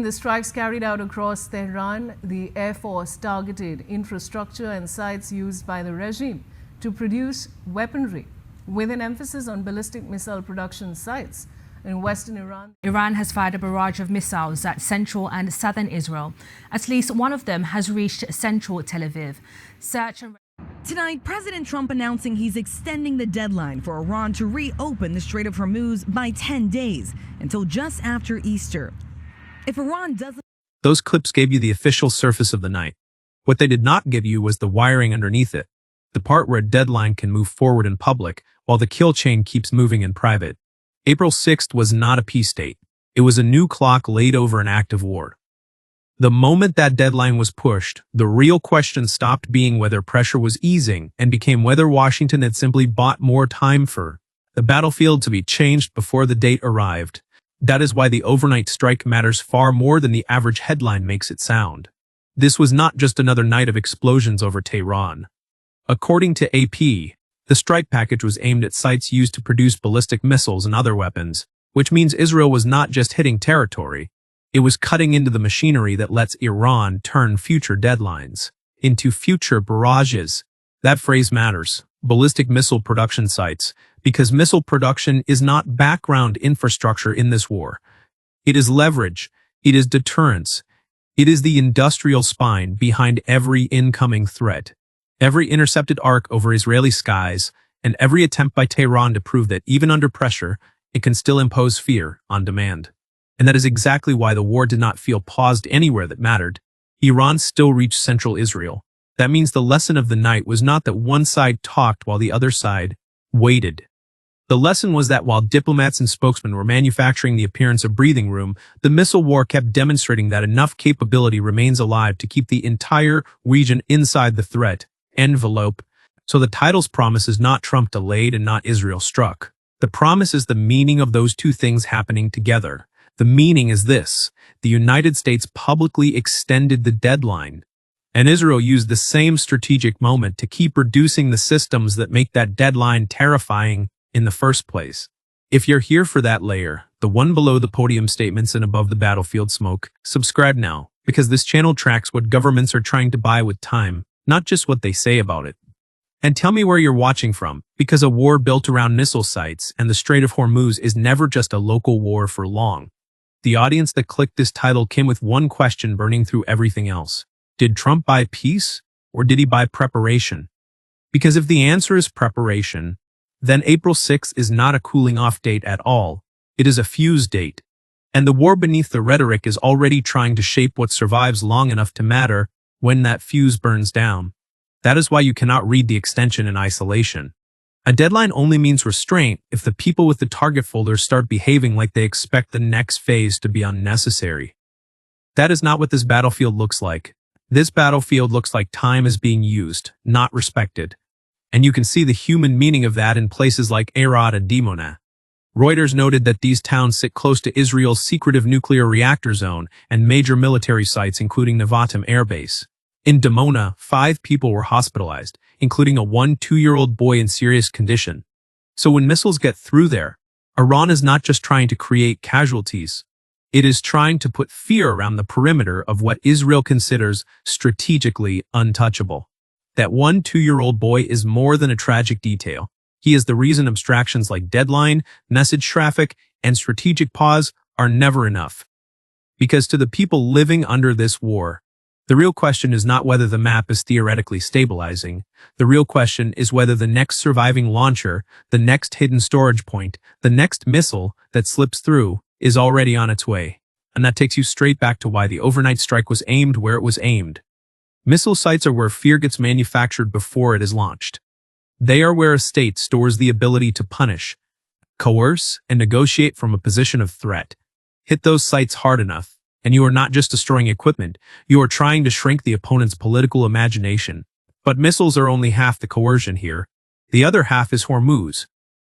In the strikes carried out across Tehran, the Air Force targeted infrastructure and sites used by the regime to produce weaponry, with an emphasis on ballistic missile production sites in western Iran. Iran has fired a barrage of missiles at central and southern Israel. At least one of them has reached central Tel Aviv. Tonight, President Trump announcing he's extending the deadline for Iran to reopen the Strait of Hormuz by 10 days until just after Easter. If Iran doesn't... Those clips gave you the official surface of the night. What they did not give you was the wiring underneath it, the part where a deadline can move forward in public while the kill chain keeps moving in private. April 6th was not a peace date. It was a new clock laid over an active war. The moment that deadline was pushed, the real question stopped being whether pressure was easing and became whether Washington had simply bought more time for the battlefield to be changed before the date arrived. That is why the overnight strike matters far more than the average headline makes it sound. This was not just another night of explosions over Tehran. According to AP, the strike package was aimed at sites used to produce ballistic missiles and other weapons, which means Israel was not just hitting territory. It was cutting into the machinery that lets Iran turn future deadlines into future barrages. That phrase matters, ballistic missile production sites, because missile production is not background infrastructure in this war. It is leverage, it is deterrence, it is the industrial spine behind every incoming threat, every intercepted arc over Israeli skies, and every attempt by Tehran to prove that even under pressure, it can still impose fear on demand. And that is exactly why the war did not feel paused anywhere that mattered. Iran still reached central Israel. That means the lesson of the night was not that one side talked while the other side waited. The lesson was that while diplomats and spokesmen were manufacturing the appearance of breathing room, the missile war kept demonstrating that enough capability remains alive to keep the entire region inside the threat envelope. So the title's promise is not Trump delayed and not Israel struck. The promise is the meaning of those two things happening together. The meaning is this: the United States publicly extended the deadline, and Israel used the same strategic moment to keep reducing the systems that make that deadline terrifying in the first place. If you're here for that layer, the one below the podium statements and above the battlefield smoke, subscribe now, because this channel tracks what governments are trying to buy with time, not just what they say about it. And tell me where you're watching from, because a war built around missile sites and the Strait of Hormuz is never just a local war for long. The audience that clicked this title came with one question burning through everything else. Did Trump buy peace, or did he buy preparation? Because if the answer is preparation, then April 6th is not a cooling off date at all. It is a fuse date. And the war beneath the rhetoric is already trying to shape what survives long enough to matter when that fuse burns down. That is why you cannot read the extension in isolation. A deadline only means restraint if the people with the target folders start behaving like they expect the next phase to be unnecessary. That is not what this battlefield looks like. This battlefield looks like time is being used, not respected. And you can see the human meaning of that in places like Arad and Dimona. Reuters noted that these towns sit close to Israel's secretive nuclear reactor zone and major military sites including Nevatim Air Base. In Dimona, 5 people were hospitalized, including a 2-year-old boy in serious condition. So when missiles get through there, Iran is not just trying to create casualties. It is trying to put fear around the perimeter of what Israel considers strategically untouchable. That 2-year-old boy is more than a tragic detail. He is the reason abstractions like deadline, message traffic, and strategic pause are never enough. Because to the people living under this war, the real question is not whether the map is theoretically stabilizing. The real question is whether the next surviving launcher, the next hidden storage point, the next missile that slips through is already on its way. And that takes you straight back to why the overnight strike was aimed where it was aimed. Missile sites are where fear gets manufactured before it is launched. They are where a state stores the ability to punish, coerce, and negotiate from a position of threat. Hit those sites hard enough, and you are not just destroying equipment, you are trying to shrink the opponent's political imagination. But missiles are only half the coercion here. The other half is Hormuz.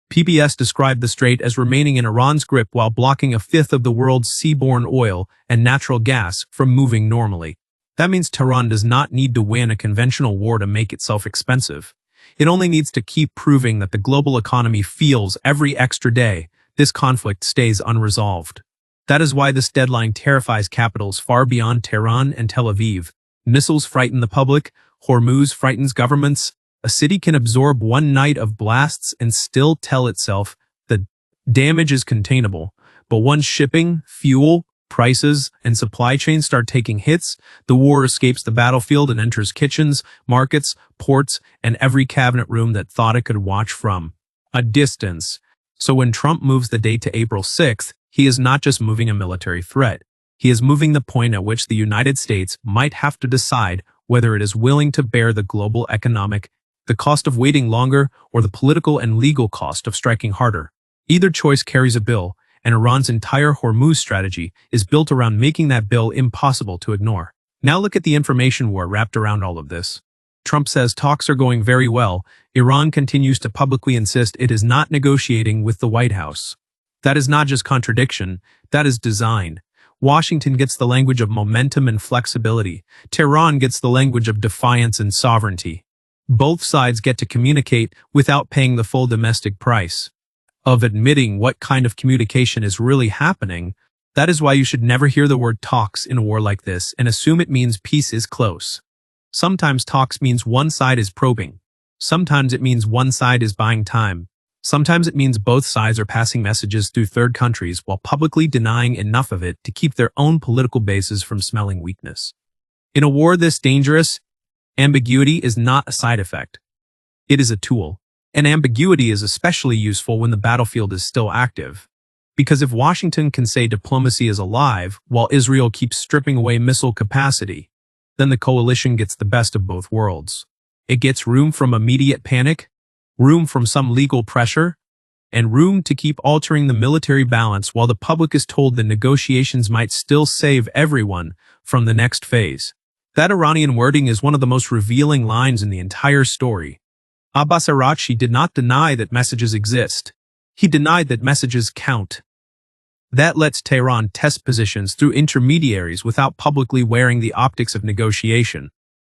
PBS described the strait as remaining in Iran's grip while blocking 1/5 of the world's seaborne oil and natural gas from moving normally. That means Tehran does not need to win a conventional war to make itself expensive. It only needs to keep proving that the global economy feels every extra day this conflict stays unresolved. That is why this deadline terrifies capitals far beyond Tehran and Tel Aviv. Missiles frighten the public, Hormuz frightens governments. A city can absorb one night of blasts and still tell itself the damage is containable. But once shipping, fuel, prices, and supply chains start taking hits, the war escapes the battlefield and enters kitchens, markets, ports, and every cabinet room that thought it could watch from a distance. So when Trump moves the date to April 6th, he is not just moving a military threat. He is moving the point at which the United States might have to decide whether it is willing to bear the global economic, the cost of waiting longer, or the political and legal cost of striking harder. Either choice carries a bill, and Iran's entire Hormuz strategy is built around making that bill impossible to ignore. Now look at the information war wrapped around all of this. Trump says talks are going very well. Iran continues to publicly insist it is not negotiating with the White House. That is not just contradiction, that is design. Washington gets the language of momentum and flexibility. Tehran gets the language of defiance and sovereignty. Both sides get to communicate without paying the full domestic price of admitting what kind of communication is really happening. That is why you should never hear the word talks in a war like this and assume it means peace is close. Sometimes talks means one side is probing. Sometimes it means one side is buying time. Sometimes it means both sides are passing messages through third countries while publicly denying enough of it to keep their own political bases from smelling weakness. In a war this dangerous, ambiguity is not a side effect. It is a tool. And ambiguity is especially useful when the battlefield is still active. Because if Washington can say diplomacy is alive while Israel keeps stripping away missile capacity, then the coalition gets the best of both worlds. It gets room from immediate panic, room from some legal pressure, and room to keep altering the military balance while the public is told the negotiations might still save everyone from the next phase. That Iranian wording is one of the most revealing lines in the entire story. Abbas Araghchi did not deny that messages exist. He denied that messages count. That lets Tehran test positions through intermediaries without publicly wearing the optics of negotiation.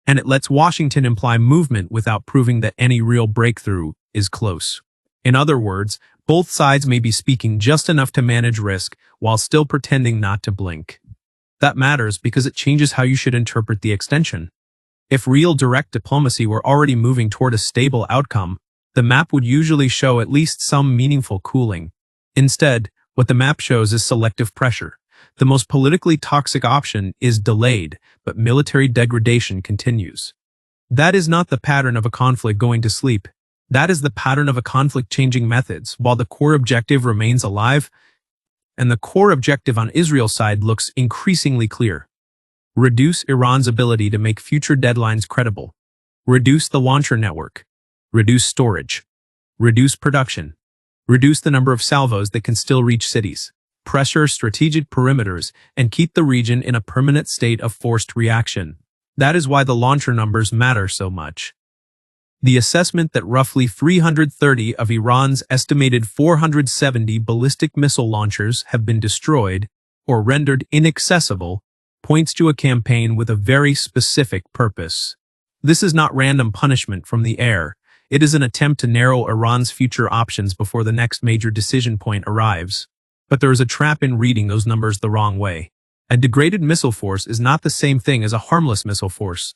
And it lets Washington imply movement without proving that any real breakthrough is close. In other words, both sides may be speaking just enough to manage risk while still pretending not to blink. That matters because it changes how you should interpret the extension. If real direct diplomacy were already moving toward a stable outcome, the map would usually show at least some meaningful cooling. Instead, what the map shows is selective pressure. The most politically toxic option is delayed, but military degradation continues. That is not the pattern of a conflict going to sleep. That is the pattern of a conflict changing methods, while the core objective remains alive, and the core objective on Israel's side looks increasingly clear. Reduce Iran's ability to make future deadlines credible. Reduce the launcher network. Reduce storage. Reduce production. Reduce the number of salvos that can still reach cities. Pressure strategic perimeters and keep the region in a permanent state of forced reaction. That is why the launcher numbers matter so much. The assessment that roughly 330 of Iran's estimated 470 ballistic missile launchers have been destroyed or rendered inaccessible points to a campaign with a very specific purpose. This is not random punishment from the air. It is an attempt to narrow Iran's future options before the next major decision point arrives. But there is a trap in reading those numbers the wrong way. A degraded missile force is not the same thing as a harmless missile force.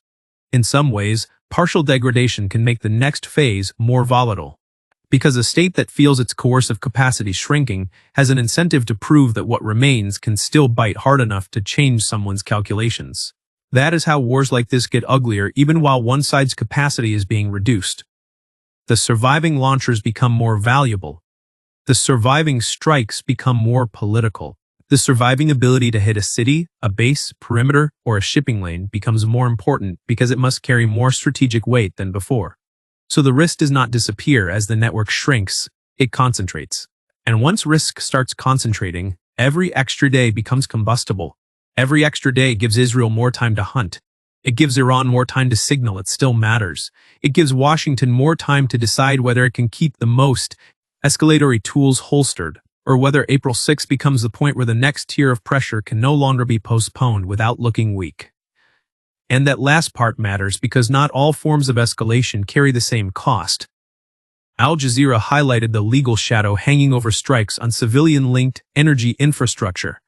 In some ways, partial degradation can make the next phase more volatile. Because a state that feels its coercive capacity shrinking has an incentive to prove that what remains can still bite hard enough to change someone's calculations. That is how wars like this get uglier even while one side's capacity is being reduced. The surviving launchers become more valuable. The surviving strikes become more political. The surviving ability to hit a city, a base, perimeter, or a shipping lane becomes more important because it must carry more strategic weight than before. So the risk does not disappear as the network shrinks, it concentrates. And once risk starts concentrating, every extra day becomes combustible. Every extra day gives Israel more time to hunt. It gives Iran more time to signal it still matters. It gives Washington more time to decide whether it can keep the most escalatory tools holstered, or whether April 6 becomes the point where the next tier of pressure can no longer be postponed without looking weak. And that last part matters because not all forms of escalation carry the same cost. Al Jazeera highlighted the legal shadow hanging over strikes on civilian-linked energy infrastructure.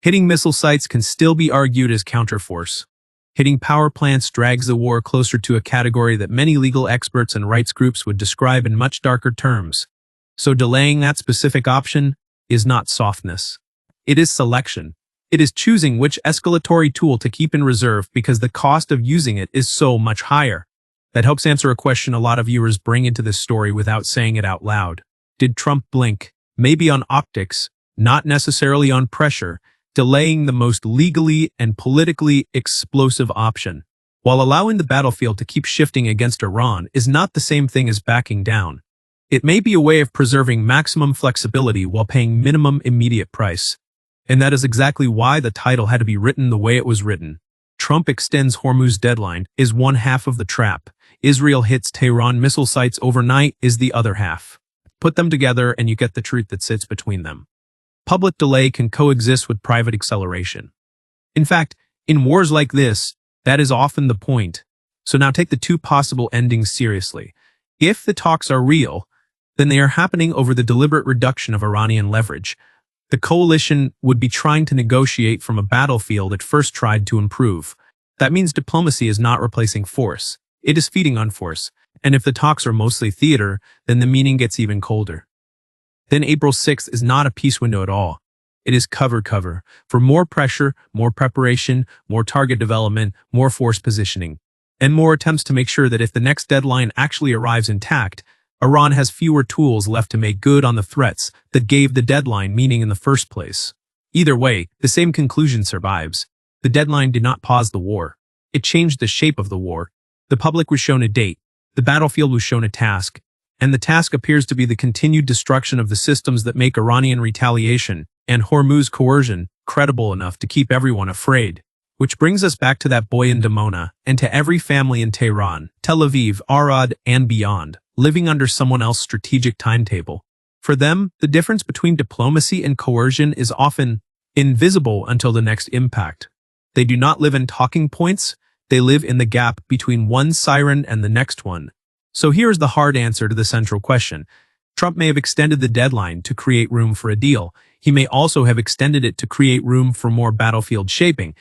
Hitting missile sites can still be argued as counterforce. Hitting power plants drags the war closer to a category that many legal experts and rights groups would describe in much darker terms. So delaying that specific option is not softness. It is selection. It is choosing which escalatory tool to keep in reserve because the cost of using it is so much higher. That helps answer a question a lot of viewers bring into this story without saying it out loud. Did Trump blink? Maybe on optics, not necessarily on pressure, delaying the most legally and politically explosive option. While allowing the battlefield to keep shifting against Iran is not the same thing as backing down. It may be a way of preserving maximum flexibility while paying minimum immediate price. And that is exactly why the title had to be written the way it was written. Trump extends Hormuz deadline is one half of the trap. Israel hits Tehran missile sites overnight is the other half. Put them together and you get the truth that sits between them. Public delay can coexist with private acceleration. In fact, in wars like this, that is often the point. So now take the two possible endings seriously. If the talks are real, then they are happening over the deliberate reduction of Iranian leverage. The coalition would be trying to negotiate from a battlefield it first tried to improve. That means diplomacy is not replacing force. It is feeding on force. And if the talks are mostly theater, then the meaning gets even colder. Then April 6th is not a peace window at all. It is cover for more pressure, more preparation, more target development, more force positioning, and more attempts to make sure that if the next deadline actually arrives intact, Iran has fewer tools left to make good on the threats that gave the deadline meaning in the first place. Either way, the same conclusion survives. The deadline did not pause the war. It changed the shape of the war. The public was shown a date. The battlefield was shown a task. And the task appears to be the continued destruction of the systems that make Iranian retaliation and Hormuz coercion credible enough to keep everyone afraid. Which brings us back to that boy in Dimona and to every family in Tehran, Tel Aviv, Arad, and beyond, living under someone else's strategic timetable. For them, the difference between diplomacy and coercion is often invisible until the next impact. They do not live in talking points, they live in the gap between one siren and the next one. So here's the hard answer to the central question. Trump may have extended the deadline to create room for a deal. He may also have extended it to create room for more battlefield shaping.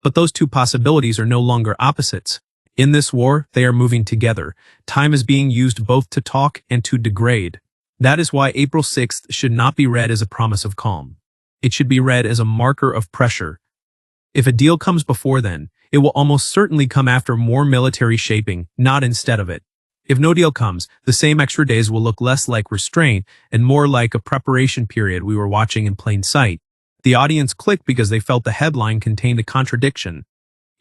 But those two possibilities are no longer opposites. In this war, they are moving together. Time is being used both to talk and to degrade. That is why April 6th should not be read as a promise of calm. It should be read as a marker of pressure. If a deal comes before then, it will almost certainly come after more military shaping, not instead of it. If no deal comes, the same extra days will look less like restraint and more like a preparation period we were watching in plain sight. The audience clicked because they felt the headline contained a contradiction.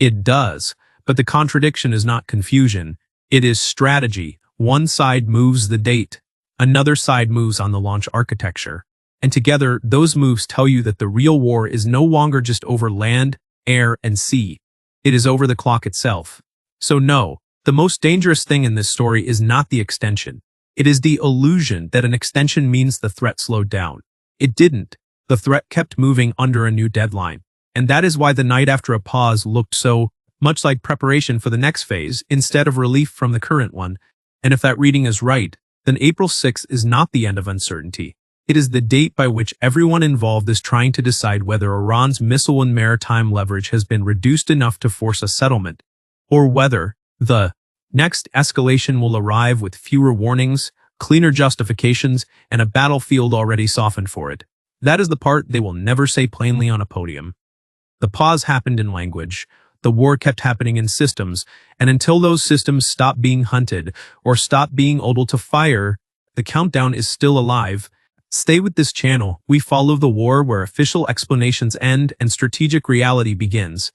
It does, but the contradiction is not confusion. It is strategy. One side moves the date. Another side moves on the launch architecture. And together, those moves tell you that the real war is no longer just over land, air, and sea. It is over the clock itself. So no, the most dangerous thing in this story is not the extension. It is the illusion that an extension means the threat slowed down. It didn't. The threat kept moving under a new deadline. And that is why the night after a pause looked so much like preparation for the next phase instead of relief from the current one. And if that reading is right, then April 6th is not the end of uncertainty. It is the date by which everyone involved is trying to decide whether Iran's missile and maritime leverage has been reduced enough to force a settlement, or whether the next escalation will arrive with fewer warnings, cleaner justifications, and a battlefield already softened for it. That is the part they will never say plainly on a podium. The pause happened in language. The war kept happening in systems, and until those systems stop being hunted or stop being able to fire, the countdown is still alive. Stay with this channel. We follow the war where official explanations end and strategic reality begins.